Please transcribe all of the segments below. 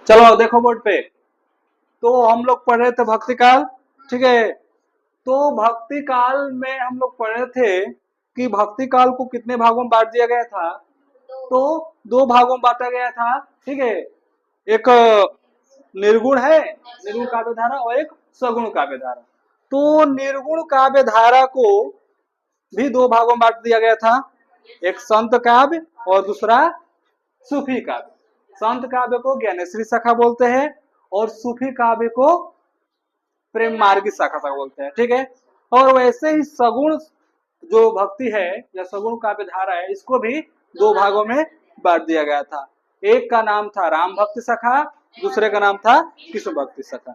चलो देखो बोर्ड पे। तो हम लोग पढ़ रहे थे भक्ति काल, ठीक है। तो भक्ति काल में हम लोग पढ़ रहे थे कि भक्ति काल को कितने भागों में बांट दिया गया था। तो दो भागों में बांटा गया था, ठीक है। एक निर्गुण है, निर्गुण काव्य धारा, और एक सगुण काव्य धारा। तो निर्गुण काव्य धारा को भी दो भागों में बांट दिया गया था, एक संत काव्य और दूसरा सूफी काव्य। संत काव्य को ज्ञानेश्वरी शाखा बोलते हैं और सूफी काव्य को प्रेम मार्गी शाखा बोलते हैं, ठीक है। और वैसे ही सगुण जो भक्ति है या सगुण काव्य धारा है, इसको भी दो भागों में बांट दिया गया था। एक का नाम था राम भक्ति शाखा, दूसरे का नाम था कृष्ण भक्ति शाखा।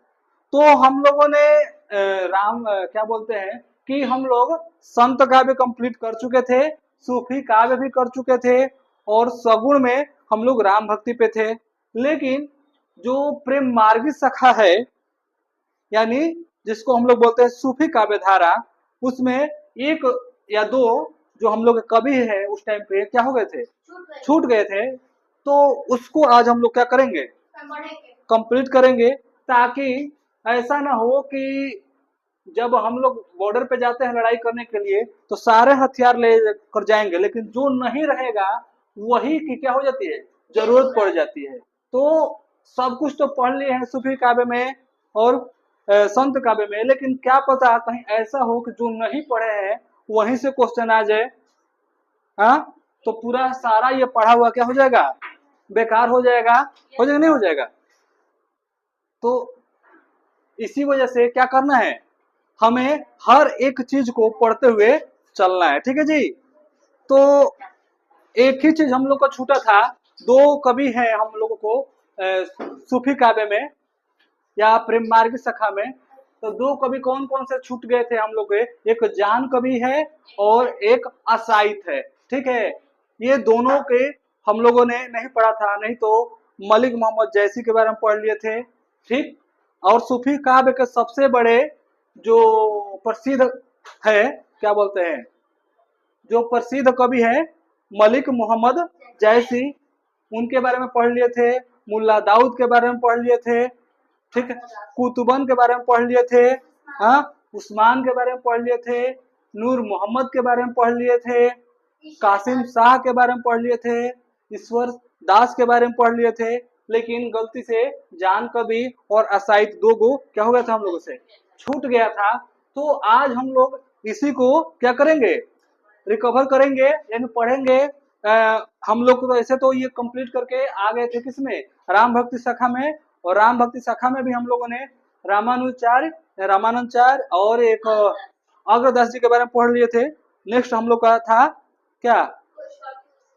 तो हम लोगों ने क्या बोलते हैं कि हम लोग संत काव्य कंप्लीट कर चुके थे, सूफी काव्य भी कर चुके थे, और सगुण में हम लोग राम भक्ति पे थे। लेकिन जो प्रेम मार्गी शाखा है, यानी जिसको हम लोग बोलते हैं सूफी काव्य धारा, उसमें एक या दो जो हम लोग कवि है उस टाइम पे क्या हो गए थे, छूट गए थे। तो उसको आज हम लोग क्या करेंगे, कंप्लीट करेंगे, ताकि ऐसा ना हो कि जब हम लोग बॉर्डर पे जाते हैं लड़ाई करने के लिए तो सारे हथियार ले कर जाएंगे, लेकिन जो नहीं रहेगा वही की क्या हो जाती है, जरूरत पड़ जाती है। तो सब कुछ तो पढ़ लिए हैं सूफी काव्य में और संत काव्य में, लेकिन क्या पता कहीं ऐसा हो कि जो नहीं पढ़े हैं वहीं से क्वेश्चन आ जाए, हाँ। तो पूरा सारा ये पढ़ा हुआ क्या हो जाएगा, बेकार हो जाएगा, हो जाएगा नहीं हो जाएगा। तो इसी वजह से क्या करना है, हमें हर एक चीज को पढ़ते हुए चलना है, ठीक है जी। तो एक ही चीज हम लोग को छूटा था, दो कवि हैं हम लोगों को सूफी काव्य में या प्रेम मार्ग शाखा में। तो दो कवि कौन कौन से छूट गए थे हम लोग के, एक जान कवि है और एक असाइत है, ठीक है। ये दोनों के हम लोगों ने नहीं पढ़ा था, नहीं तो मलिक मोहम्मद जैसी के बारे में पढ़ लिए थे, ठीक। और सूफी काव्य के सबसे बड़े जो प्रसिद्ध है, क्या बोलते हैं, जो प्रसिद्ध कवि है मलिक मोहम्मद जैसी, उनके बारे में पढ़ लिए थे। मुल्ला दाऊद के बारे में पढ़ लिए थे, ठीक है। कुतुबन के बारे में पढ़ लिए थे, हाँ। उस्मान के बारे में पढ़ लिए थे, नूर मोहम्मद के बारे में पढ़ लिए थे, कासिम शाह के बारे में पढ़ लिए थे, ईश्वर दास के बारे में पढ़ लिए थे। लेकिन गलती से जान कवि और असाइद दो गो क्या हो गया था, हम लोगों से छूट गया था। तो आज हम लोग इसी को क्या करेंगे, रिकवर करेंगे, यानी पढ़ेंगे। हम लोग तो ऐसे तो ये कंप्लीट करके आ गए थे किसमें, राम भक्ति शाखा में। और राम भक्ति शाखा में भी हम लोगों ने रामानुजाचार्य और एक अग्रदास जी के बारे में पढ़ लिए थे। नेक्स्ट हम लोग का था क्या,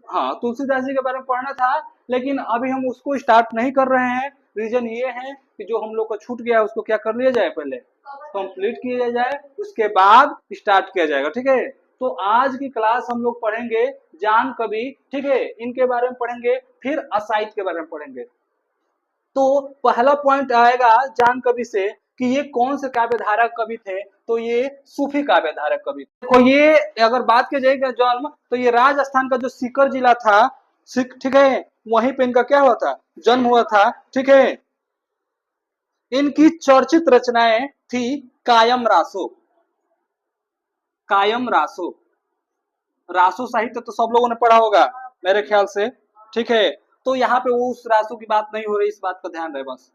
हाँ, तुलसीदास जी के बारे में पढ़ना था, लेकिन अभी हम उसको स्टार्ट नहीं कर रहे हैं। रीजन ये है कि जो हम लोग को छूट गया उसको क्या कर लिया जाए, पहले कंप्लीट किया जाए, उसके बाद स्टार्ट किया जाएगा, ठीक है। तो आज की क्लास हम लोग पढ़ेंगे जान कवि, ठीक है, इनके बारे में पढ़ेंगे, फिर असाइद के बारे में पढ़ेंगे। तो पहला पॉइंट आएगा जान कवि से कि ये कौन से काव्य धारक कवि थे, तो ये सूफी काव्य धारक कवि। देखो ये अगर बात की जाएगी जन्म, तो ये राजस्थान का जो सीकर जिला था, ठीक है, वहीं पे इनका क्या हुआ था, जन्म हुआ था, ठीक है। इनकी चर्चित रचनाएं थी कायम रासो, कायम रासो, रासो साहित्य तो सब लोगों ने पढ़ा होगा मेरे ख्याल से, ठीक है। तो यहाँ पे उस रासो की बात नहीं हो रही, इस बात का ध्यान रहे बस।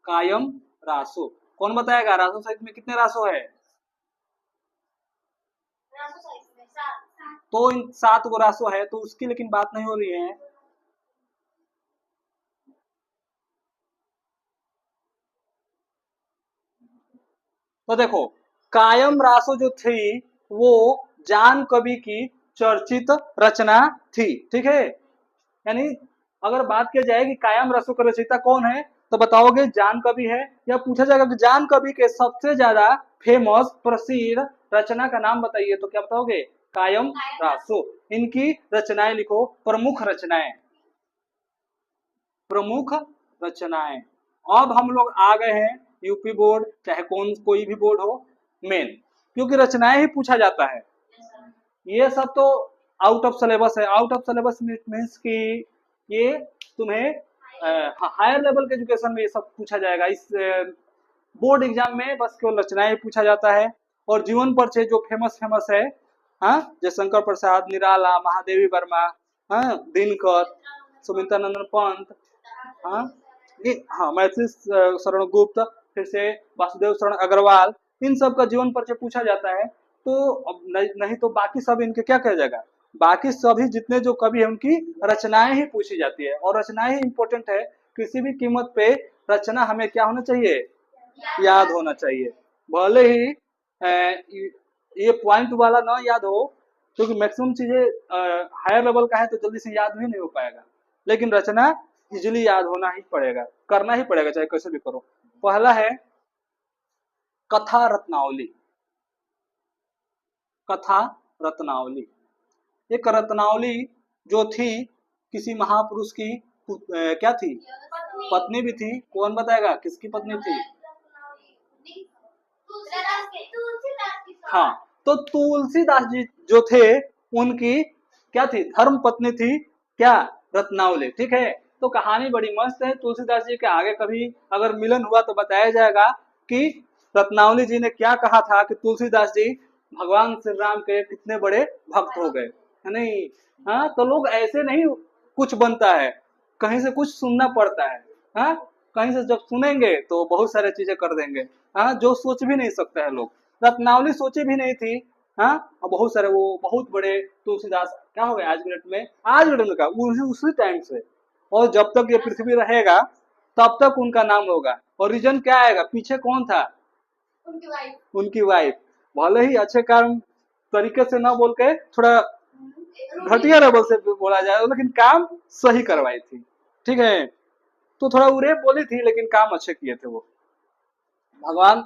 कायम रासो, कौन बताएगा रासो साहित्य में कितने रासो है, तो इन 7 गो रासो है, तो उसकी लेकिन बात नहीं हो रही है। तो देखो कायम रासो जो थी वो जान कवि की चर्चित रचना थी, ठीक है। यानी अगर बात की जाए कि कायम रासो का रचयिता कौन है, तो बताओगे जान कवि है, या पूछा जाएगा कि जान कवि के सबसे ज्यादा फेमस प्रसिद्ध रचना का नाम बताइए, तो क्या बताओगे, कायम रासो। इनकी रचनाएं लिखो, प्रमुख रचनाएं, प्रमुख रचनाएं। अब हम लोग आ गए हैं यूपी बोर्ड, चाहे कोई भी बोर्ड हो, मेन, क्योंकि रचनाएं ही पूछा जाता है। ये सब तो आउट ऑफ सिलेबस है। आउट ऑफ सिलेबस मीन्स कि ये तुम्हें हायर लेवल के एजुकेशन में ये सब पूछा जाएगा। इस बोर्ड एग्जाम में बस केवल रचनाएं ही पूछा जाता है। और जीवन परिचय जो फेमस फेमस है, हाँ, जयशंकर प्रसाद, निराला, महादेवी वर्मा, हाँ, दिनकर, सुमित्रा नंदन पंत, हाँ, ये, हाँ, मैथिली शरण गुप्त, फिर से वासुदेव शरण अग्रवाल, इन सब का जीवन परिचय पूछा जाता है। तो अब नहीं तो बाकी सब इनके क्या कहा जाएगा, बाकी सभी जितने जो कवि है उनकी रचनाएं ही पूछी जाती है। और रचनाएं ही इंपॉर्टेंट है। किसी भी कीमत पे रचना हमें क्या होना चाहिए, याद होना चाहिए। भले ही ये पॉइंट वाला ना याद हो, क्योंकि मैक्सिमम चीजें हायर लेवल का है तो जल्दी से याद भी नहीं हो पाएगा। लेकिन रचना इजिली याद होना ही पड़ेगा, करना ही पड़ेगा, चाहे कैसे भी करो। पहला है कथा रत्नावली। कथा रत्नावली, एक रत्नावली जो थी किसी महापुरुष की क्या थी, पत्नी भी थी। कौन बताएगा किसकी पत्नी थी? हाँ, तो तुलसीदास जी जो थे उनकी क्या थी, धर्म पत्नी थी क्या, रत्नावली। ठीक है, तो कहानी बड़ी मस्त है। तुलसीदास जी के आगे कभी अगर मिलन हुआ तो बताया जाएगा कि रत्नावली जी ने क्या कहा था कि तुलसीदास जी भगवान श्री राम के कितने बड़े भक्त हो गए, है नहीं। हाँ, तो लोग ऐसे नहीं कुछ बनता है, कहीं से कुछ सुनना पड़ता है। हाँ, कहीं से जब सुनेंगे तो बहुत सारे चीजें कर देंगे। हाँ, जो सोच भी नहीं सकता है लोग, रत्नावली सोची भी नहीं थी। हाँ, और बहुत सारे वो बहुत बड़े तुलसीदास क्या हो गए आज के डेट में, आज के डेट में का उसी टाइम से, और जब तक ये पृथ्वी रहेगा तब तक उनका नाम होगा। और रीजन क्या आएगा, पीछे कौन था, उनकी वाइफ। भले ही अच्छे काम तरीके से ना बोल के थोड़ा घटिया लेवल से बोला जाए, लेकिन काम सही करवाई थी। ठीक है, तो थोड़ा उरे बोली थी लेकिन काम अच्छे किए थे वो। भगवान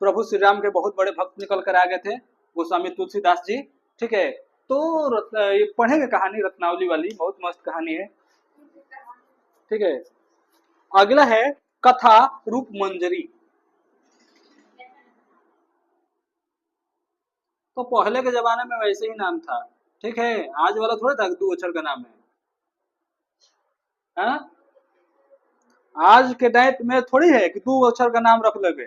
प्रभु श्री राम के बहुत बड़े भक्त निकल कर आ गए थे गोस्वामी तुलसीदास जी। ठीक है, तो ये पढ़ेंगे कहानी रत्नावली वाली, बहुत मस्त कहानी है। ठीक है, अगला है कथा रूप मंजरी। तो पहले के जमाने में वैसे ही नाम था। ठीक है, आज वाला थोड़ा था दो अक्षर का नाम है। हाँ? आज के डेट में थोड़ी है कि दो अक्षर का नाम रख लोगे।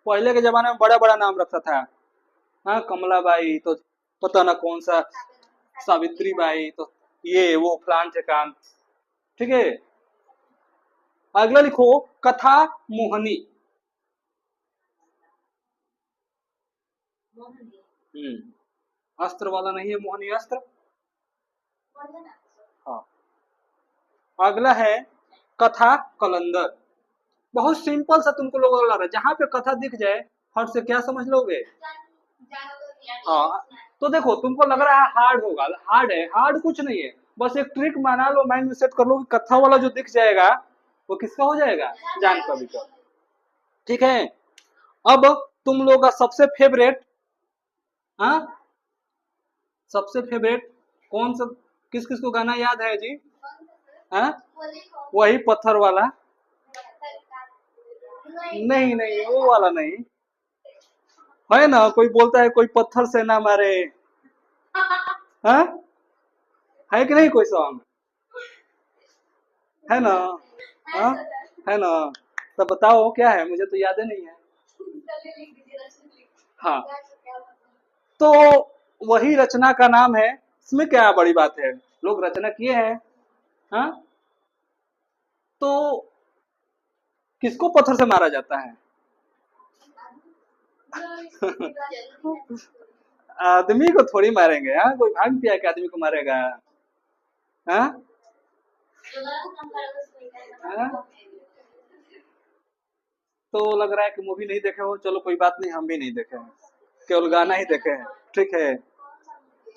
पहले के जमाने में बड़ा बड़ा नाम रखता था। हाँ, कमलाबाई तो पता ना कौन सा, सावित्री बाई, तो ये वो फलान ठिकान। ठीक है, अगला लिखो कथा मोहनी। अस्त्र वाला नहीं है, मोहनी अस्त्र। हाँ, अगला है कथा कलंदर। बहुत सिंपल सा तुमको लोग लग रहा है, जहां पे कथा दिख जाए फट से क्या समझ लोगे। हाँ, तो देखो तुमको लग रहा है हार्ड होगा, हार्ड है, हार्ड कुछ नहीं है। बस एक ट्रिक बना लो, माइंड में सेट कर लो कि कथा वाला जो दिख जाएगा वो किसका हो जाएगा, जान कवि का। ठीक है, अब तुम लोग का सबसे फेवरेट, हाँ, सबसे फेवरेट कौन सा, किस किस को गाना याद है जी? हाँ, वही पत्थर वाला। नहीं नहीं, वो वाला नहीं है ना। कोई बोलता है कोई पत्थर से ना मारे, हाँ, है कि नहीं कोई सॉन्ग, है ना। हाँ, है ना। तो बताओ क्या है, मुझे तो याद ही नहीं है। हाँ, तो वही रचना का नाम है, इसमें क्या बड़ी बात है, लोग रचना किए हैं। हाँ, तो किसको पत्थर से मारा जाता है? आदमी को थोड़ी मारेंगे। हाँ, कोई भांग पिया के आदमी को मारेगा? हाँ, हाँ? तो लग रहा है कि मूवी नहीं देखे हो। चलो कोई बात नहीं, हम भी नहीं देखे हैं, केवल गाना ही देखे हैं। ठीक है,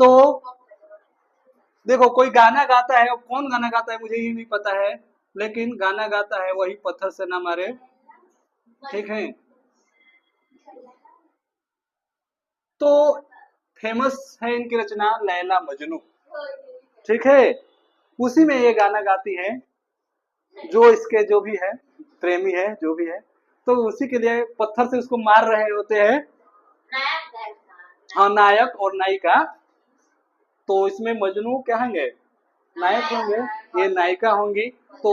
तो देखो कोई गाना गाता है, अब कौन गाना गाता है मुझे ये नहीं पता है, लेकिन गाना गाता है वही पत्थर से ना मारे। ठीक है, तो फेमस है इनकी रचना लैला मजनू। ठीक है, उसी में ये गाना गाती है, जो इसके जो भी है प्रेमी है जो भी है, तो उसी के लिए पत्थर से उसको मार रहे होते हैं। हाँ, नायक और नायिका। तो इसमें मजनू क्या होंगे, नायक होंगे, ये नायिका होंगी। तो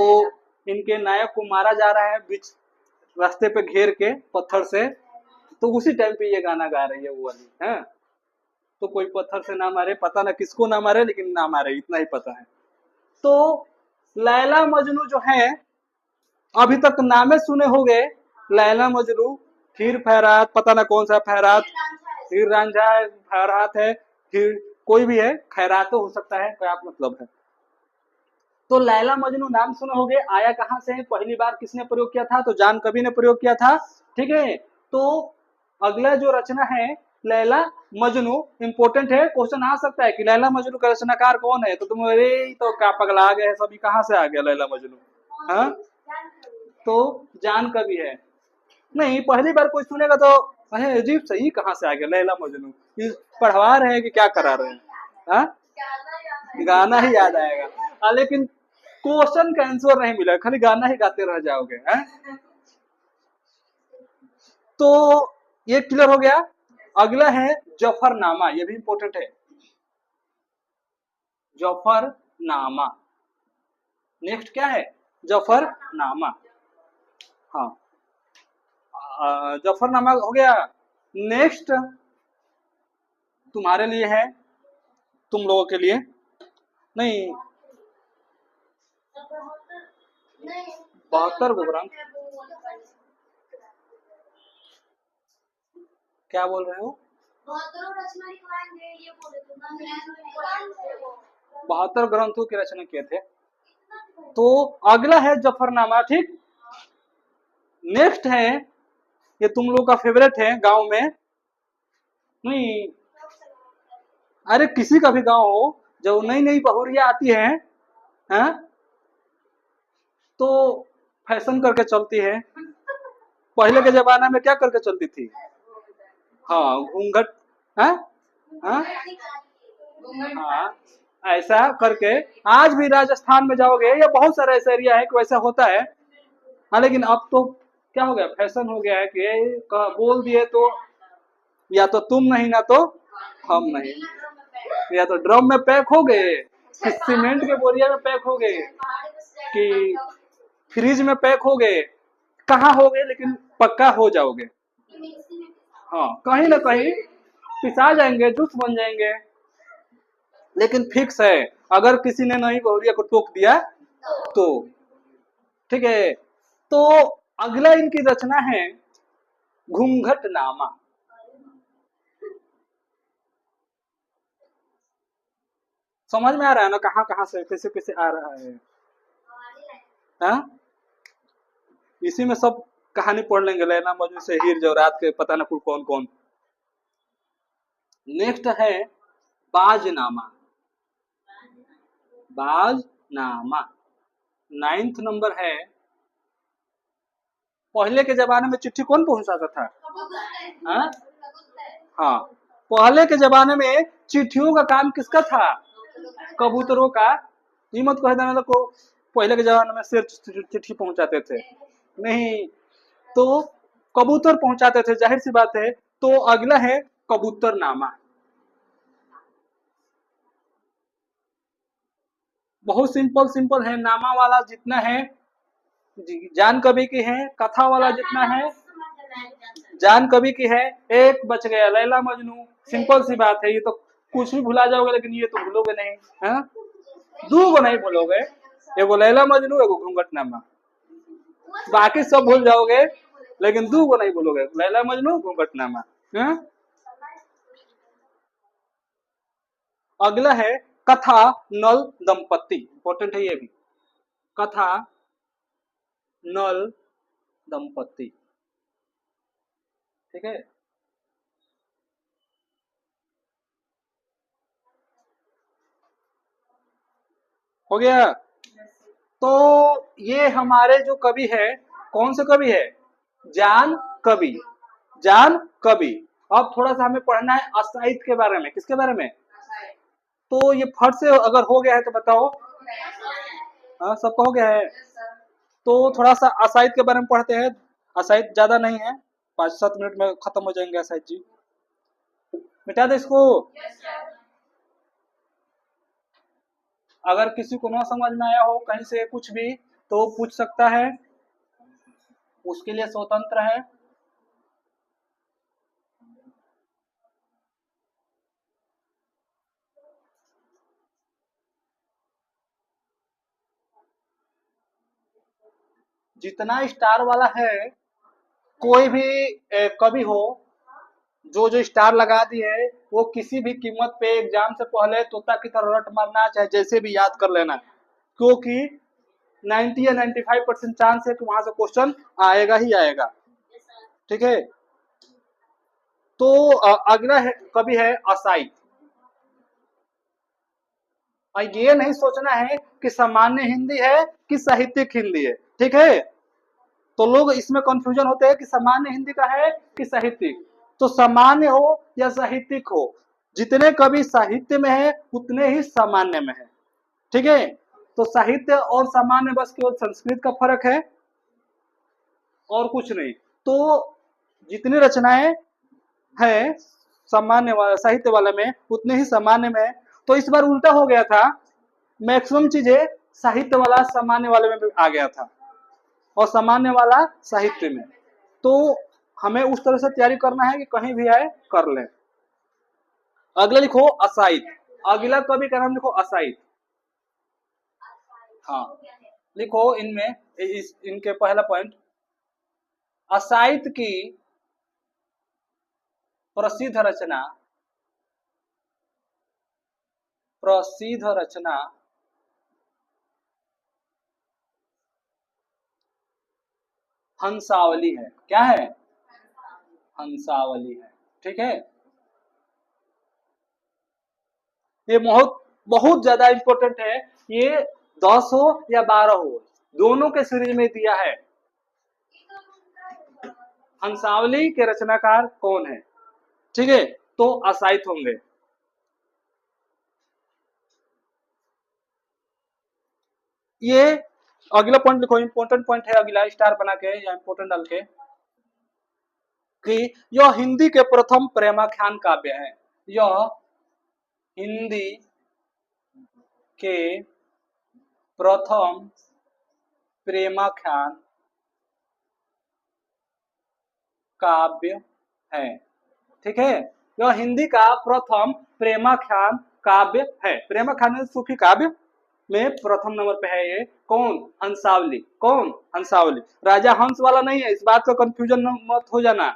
इनके नायक को मारा जा रहा है बीच रास्ते पे घेर के पत्थर से, तो उसी टाइम पे ये गाना गा रही है वो वाली है। तो कोई पत्थर से ना मारे, पता ना किसको ना मारे, लेकिन ना मारे इतना ही पता है। तो लैला मजनू जो है, अभी तक नामे सुने होंगे, लैला मजनू, हीर फहरात, पता ना कौन सा फहरात, हीर रांझा है, फहरात है, हीर कोई भी है, खैरात तो हो सकता है, क्या मतलब है। तो लैला मजनू नाम सुने होंगे, आया कहां से है, पहली बार किसने प्रयोग किया था, तो जान कवि ने प्रयोग किया था। ठीक है, तो अगला जो रचना है लैला मजनू, इंपोर्टेंट है, क्वेश्चन आ सकता है कि लैला मजनू का रचनाकार कौन है, तो तुम अरे तो क्या पगला आ गए सभी, कहां से आ गया लैला मजनू। हाँ, तो जान कवि है। नहीं, पहली बार कोई सुनेगा तो अरे अजीब सही, कहां से आ गया लैला मजनू, पढ़वा रहे हैं कि क्या करा रहे हैं। हाँ, गाना ही याद आएगा। लेकिन क्वेश्चन का आंसर नहीं मिला, खाली गाना ही गाते रह जाओगे। तो ये क्लियर हो गया। अगला है जफरनामा, ये भी इंपॉर्टेंट है, जफरनामा। नेक्स्ट क्या है, जफरनामा। हाँ, जफरनामा हो गया। नेक्स्ट तुम्हारे लिए है, तुम लोगों के लिए नहीं, 72 गो ग्राम, क्या बोल रहे हो, 72 ग्रंथों की रचना किए थे। तो अगला है जफरनामा। ठीक, नेक्स्ट है, ये तुम लोग का फेवरेट है गांव में, नहीं, अरे किसी का भी गांव हो, जब नई नई बहुरिया आती है, हैं, तो फैशन करके चलती है। पहले के जमाना में क्या करके चलती थी, हाँ घूंघट, हाँ हाँ हाँ, ऐसा करके। आज भी राजस्थान में जाओगे या बहुत सारा ऐसा एरिया है कि वैसा होता है। हाँ, लेकिन अब तो क्या हो गया, फैशन हो गया है कि बोल दिए तो या तो तुम नहीं ना तो हम नहीं, या तो ड्रम में पैक हो गए, सीमेंट के बोरिया में पैक हो गए, कि फ्रिज में पैक हो गए, कहाँ हो गए, लेकिन पक्का हो जाओगे। हाँ, कहीं ना कहीं पिसा जाएंगे, जूस बन जाएंगे, लेकिन फिक्स है, अगर किसी ने नई बहुरिया को टोक दिया तो। ठीक है, तो अगला इनकी रचना है घूंघटनामा। समझ में आ रहा है ना, कहाँ कहाँ से कैसे कैसे आ रहा है। हाँ, इसी में सब कहानी पढ़ लेंगे, लैला मजनू से हीर जवरात के पता ना कौन कौन। नेक्स्ट है बाजनामा, बाजनामा 9th नंबर है। पहले के जमाने में चिट्ठी कौन पहुंचाता था, हाँ हाँ, पहले के जमाने में चिट्ठियों का काम किसका था, कबूतरों का। ये मत कह देना को पहले के जमाने में सिर्फ चिट्ठी पहुंचाते थे, नहीं, तो कबूतर पहुंचाते थे, जाहिर सी बात है। तो अगला है कबूतरनामा, बहुत सिंपल सिंपल है, नामा वाला जितना है जान कवि की है, कथा वाला जितना है जान कवि की है। एक बच गया लैला मजनू, सिंपल सी बात है, ये तो कुछ भी भुला जाओगे, लेकिन ये तो भूलोगे नहीं, है, दो को नहीं भूलोगे, एगो लैला मजनू, एगो घूंघटनामा, बाकी सब भूल जाओगे, लेकिन दो को नहीं भूलोगे, लैला मजनू घूंघटनामा। अगला है कथा नल दंपति, इंपॉर्टेंट है ये भी, कथा नल दंपति। ठीक है, हो गया। तो ये हमारे जो कवि है, कौन से कवि है, जान कवि, जान कवि। अब थोड़ा सा हमें पढ़ना है असाहित्य के बारे में, किसके बारे में, तो ये फट से अगर हो गया है तो बताओ, हाँ सबका हो गया है। तो थोड़ा सा असाहित्य के बारे में पढ़ते हैं, असाहित्य ज्यादा नहीं है, 5-7 मिनट में खत्म हो जाएंगे असाहित्य जी, मिटा दे इसको। अगर किसी को ना समझ में आया हो कहीं से कुछ भी, तो पूछ सकता है, उसके लिए स्वतंत्र है। जितना स्टार वाला है, कोई भी कवि हो, जो जो स्टार लगा दिए वो किसी भी कीमत पे एग्जाम से पहले तोता की तरह रट मारना, चाहे जैसे भी याद कर लेना, क्योंकि 90 या 95% चांस है कि वहां से क्वेश्चन आएगा ही आएगा। ठीक है, तो अगला है कवि है असाई। और ये नहीं सोचना है कि सामान्य हिंदी है कि साहित्यिक हिंदी है। ठीक है, तो लोग इसमें कंफ्यूजन होते हैं कि सामान्य हिंदी का है कि साहित्यिक। तो सामान्य हो या साहित्यिक हो, जितने कवि साहित्य में है उतने ही सामान्य में है। ठीक है, तो साहित्य और सामान्य बस केवल संस्कृत का फर्क है और कुछ नहीं। तो जितनी रचनाएं हैं सामान्य वाला साहित्य वाले में उतने ही सामान्य में है। तो इस बार उल्टा हो गया था, मैक्सिमम चीजें साहित्य वाला सामान्य वाले में भी आ गया था और सामान्य वाला साहित्य में। तो हमें उस तरह से तैयारी करना है कि कहीं भी आए कर लें। अगला लिखो असाहित। अगला कवि का नाम लिखो असाहित। हाँ, लिखो इनमें इनके पहला पॉइंट, असाहित की प्रसिद्ध रचना, प्रसिद्ध रचना हंसावली है। क्या है? हंसावली है। ठीक है, ये बहुत बहुत ज्यादा इंपॉर्टेंट है। ये 10 हो या 12 हो, दोनों के सीरीज में दिया है। हंसावली के रचनाकार कौन है? ठीक है, तो असाहित होंगे। ये अगला पॉइंट लिखो, इंपॉर्टेंट पॉइंट है अगला, स्टार बना के या इंपॉर्टेंट डाल के, कि यह हिंदी के प्रथम प्रेमाख्यान काव्य है। यह हिंदी के प्रथम प्रेमाख्यान काव्य है। ठीक है, यह हिंदी का प्रथम प्रेमाख्यान काव्य है। प्रेमाख्यान सूफी काव्य में प्रथम नंबर पे है ये। कौन? हंसावली। कौन? हंसावली। राजा हंस वाला नहीं है, इस बात का कंफ्यूजन मत हो जाना।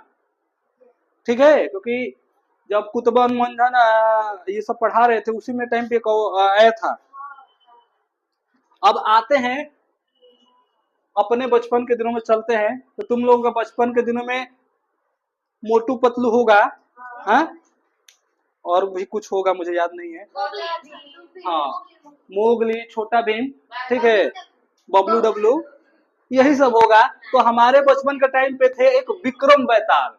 ठीक है, क्योंकि जब कुतुबन मंजन ये सब पढ़ा रहे थे उसी में टाइम पे आया था। अब आते हैं अपने बचपन के दिनों में, चलते हैं। तो तुम लोगों का बचपन के दिनों में मोटू पतलू होगा, हाँ, और भी कुछ होगा मुझे याद नहीं है। हाँ, मोगली, छोटा भीम, ठीक है, बबलू डब्लू, यही सब होगा। तो हमारे बचपन के टाइम पे थे एक विक्रम बेताल।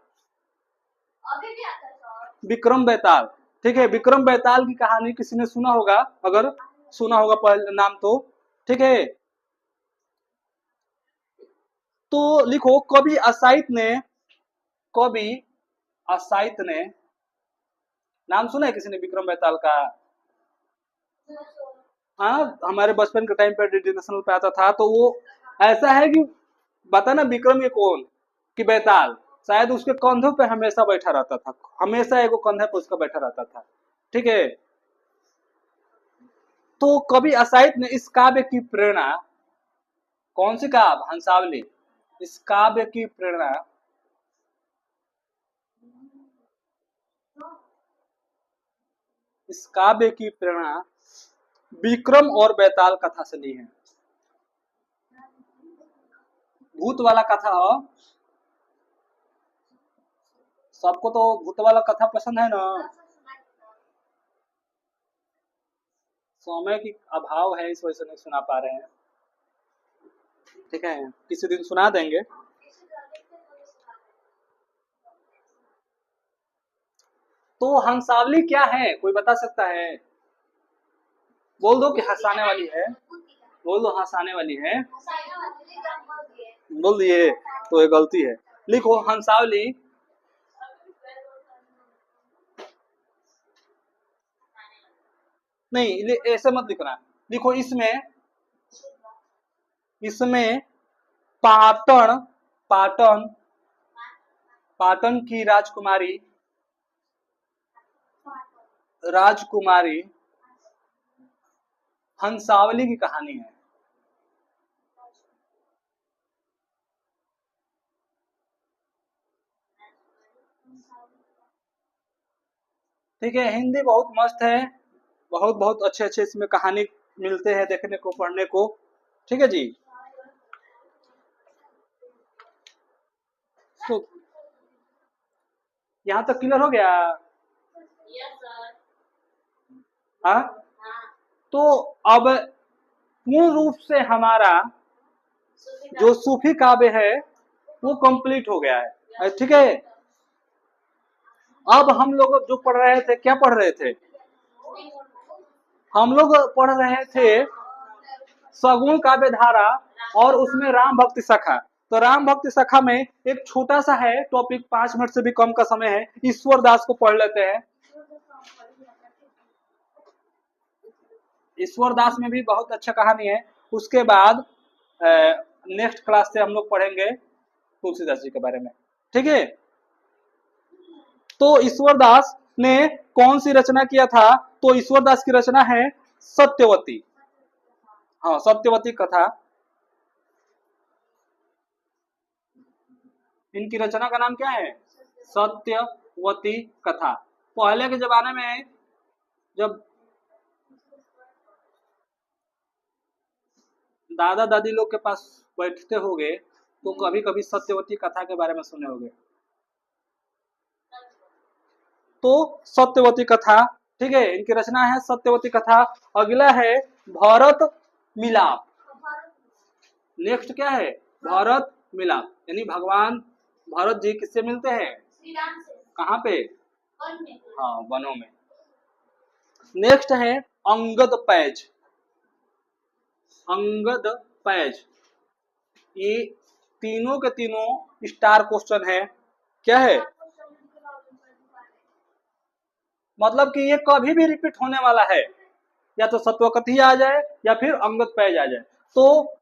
विक्रम बेताल, ठीक है, विक्रम बेताल की कहानी किसी ने सुना होगा, अगर सुना होगा पहले नाम तो। ठीक है, तो लिखो कवि असाहित ने, कवि असाहित ने, नाम सुना है किसी ने विक्रम बेताल का? हाँ, हमारे बचपन के टाइम पे डीडी नेशनल पे आता था। तो वो ऐसा है कि बता ना विक्रम ये कौन, कि बेताल शायद उसके कंधों पे हमेशा बैठा रहता था, हमेशा एगो कंधे पे उसका बैठा रहता था। ठीक है, तो कवि असाहित ने इस काव्य की प्रेरणा, कौन सी काव्य? हंसावली। इस काव्य की प्रेरणा इस काव्य की प्रेरणा विक्रम और बेताल कथा से ली है। भूत वाला कथा हो, सबको तो भूत वाला कथा पसंद है ना। समय की अभाव है, इस वजह से नहीं सुना पा रहे हैं। ठीक है, किसी दिन सुना देंगे। तो हंसावली क्या है, कोई बता सकता है? बोल दो कि हंसाने वाली है, बोल दो हंसाने वाली है। बोल दिए तो ये गलती है। लिखो हंसावली, नहीं ऐसे मत लिखना। लिखो इसमें इसमें पाटन पाटन पाटन की राजकुमारी हंसावली की कहानी है। ठीक है, हिंदी बहुत मस्त है, बहुत बहुत अच्छे अच्छे इसमें कहानी मिलते हैं देखने को पढ़ने को। ठीक है जी। तो यहाँ तक क्लियर हो गया। हाँ, तो अब पूर्ण रूप से हमारा जो सूफी काव्य है वो कंप्लीट हो गया है। ठीक है, अब हम लोग जो पढ़ रहे थे, क्या पढ़ रहे थे? हम लोग पढ़ रहे थे सगुण काव्य धारा और उसमें राम भक्ति सखा। तो राम भक्ति सखा में एक छोटा सा है टॉपिक, 5 मिनट से भी कम का समय है, ईश्वर दास को पढ़ लेते हैं। ईश्वर दास में भी बहुत अच्छा कहानी है। उसके बाद नेक्स्ट क्लास से हम लोग पढ़ेंगे तुलसीदास जी के बारे में। ठीक है, तो ईश्वर दास ने कौन सी रचना किया था? तो ईश्वर दास की रचना है सत्यवती। हाँ, सत्यवती कथा। इनकी रचना का नाम क्या है? सत्यवती कथा। पहले के जमाने में जब दादा दादी लोग के पास बैठते होगे तो कभी कभी सत्यवती कथा के बारे में सुने होंगे। तो सत्यवती कथा, ठीक है, इनकी रचना है सत्यवती कथा। अगला है भरत मिलाप। नेक्स्ट क्या है? भरत मिलाप, यानी भगवान भरत जी किससे मिलते हैं? कहाँ पे? हाँ, वनों में। नेक्स्ट है अंगद पैज। अंगद पैज, ये तीनों के तीनों स्टार क्वेश्चन है। क्या है? मतलब कि ये कभी भी रिपीट होने वाला है, या तो सत्वकथी आ जाए या फिर अंगद पैज आ जाए। तो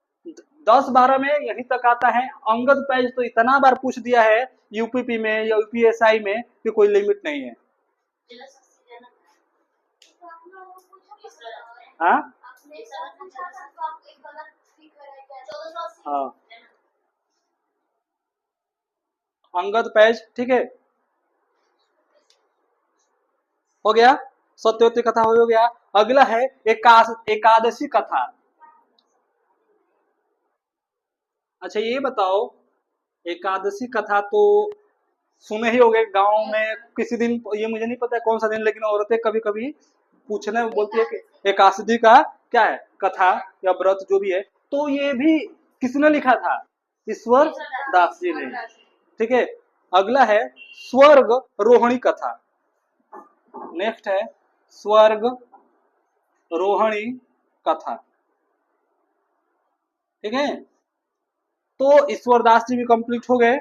10-12 में यहीं तक आता है। अंगद पैज तो इतना बार पूछ दिया है यूपीपी में या यूपीएसआई में कि कोई लिमिट नहीं है। हाँ हाँ, अंगद पैज। ठीक है, हो गया, सत्यवती कथा हो गया। अगला है एकादशी कथा। अच्छा ये बताओ, एकादशी कथा तो सुने ही होंगे गांव में किसी दिन, ये मुझे नहीं पता कौन सा दिन, लेकिन औरतें कभी कभी पूछने बोलती है कि एकादशी का क्या है कथा या व्रत जो भी है। तो ये भी किसने लिखा था? ईश्वर दास जी ने। ठीक है, अगला है स्वर्ग रोहिणी कथा। नेक्स्ट है स्वर्ग रोहिणी कथा। ठीक है, तो ईश्वर दास जी भी कंप्लीट हो गए।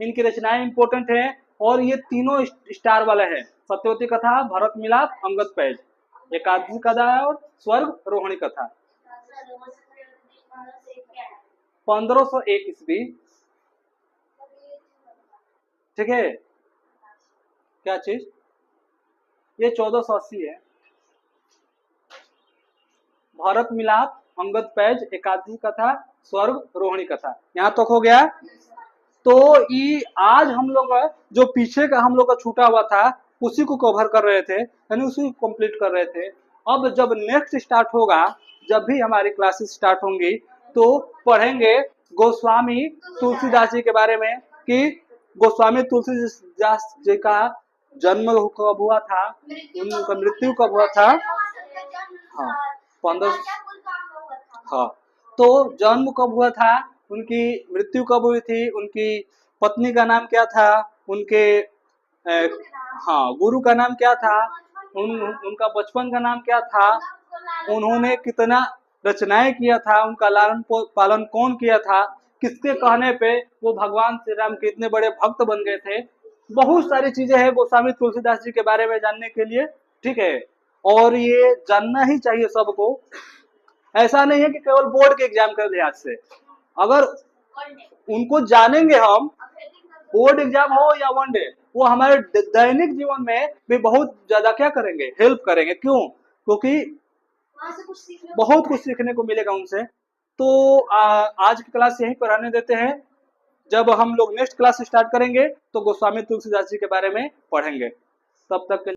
इनकी रचनाएं इंपॉर्टेंट है और ये तीनों स्टार वाले हैं, सत्यवती कथा, भरत मिलाप, अंगद पैज, एकादशी कथा और स्वर्ग रोहिणी कथा। 1501 ईस्वी। ठीक है, क्या चीज? ये 1480 है। भरत मिलाप, अंगद पैज, एकादशी कथा, स्वर्ग रोहिणी कथा, यहाँ तक हो गया। तो ये आज हम लोग जो पीछे का हम लोग का छूटा हुआ था उसी को कवर कर रहे थे, यानी उसी को कंप्लीट कर रहे थे। अब जब नेक्स्ट स्टार्ट होगा, जब भी हमारी क्लासेस स्टार्ट होंगी, तो पढ़ेंगे गोस्वामी तुलसीदास जी के बारे में, कि गोस्वामी तुलसीदास जी का जन्म कब हुआ था, उनका मृत्यु कब हुआ था। हाँ, 15। हाँ, तो जन्म कब हुआ था, उनकी मृत्यु कब हुई थी, उनकी पत्नी का नाम क्या था, उनके हाँ गुरु का नाम क्या था, उनका बचपन का नाम क्या था, उन्होंने कितना रचनाएं किया था, उनका लालन पालन कौन किया था, किसके कहने पे वो भगवान श्री राम के इतने बड़े भक्त बन गए थे। बहुत सारी चीजें हैं गोस्वामी तुलसीदास जी के बारे में जानने के लिए। ठीक है, और ये जानना ही चाहिए सबको। ऐसा नहीं है कि केवल बोर्ड के एग्जाम कर लिहाज से, अगर उनको जानेंगे हम, बोर्ड एग्जाम हो या वनडे, वो हमारे दैनिक जीवन में भी बहुत ज्यादा क्या करेंगे, हेल्प करेंगे। क्यों? क्योंकि बहुत कुछ सीखने को मिलेगा उनसे। तो आज की क्लास यहीं पर रहने देते हैं। जब हम लोग नेक्स्ट क्लास स्टार्ट करेंगे तो गोस्वामी तुलसीदास जी के बारे में पढ़ेंगे। तब तक के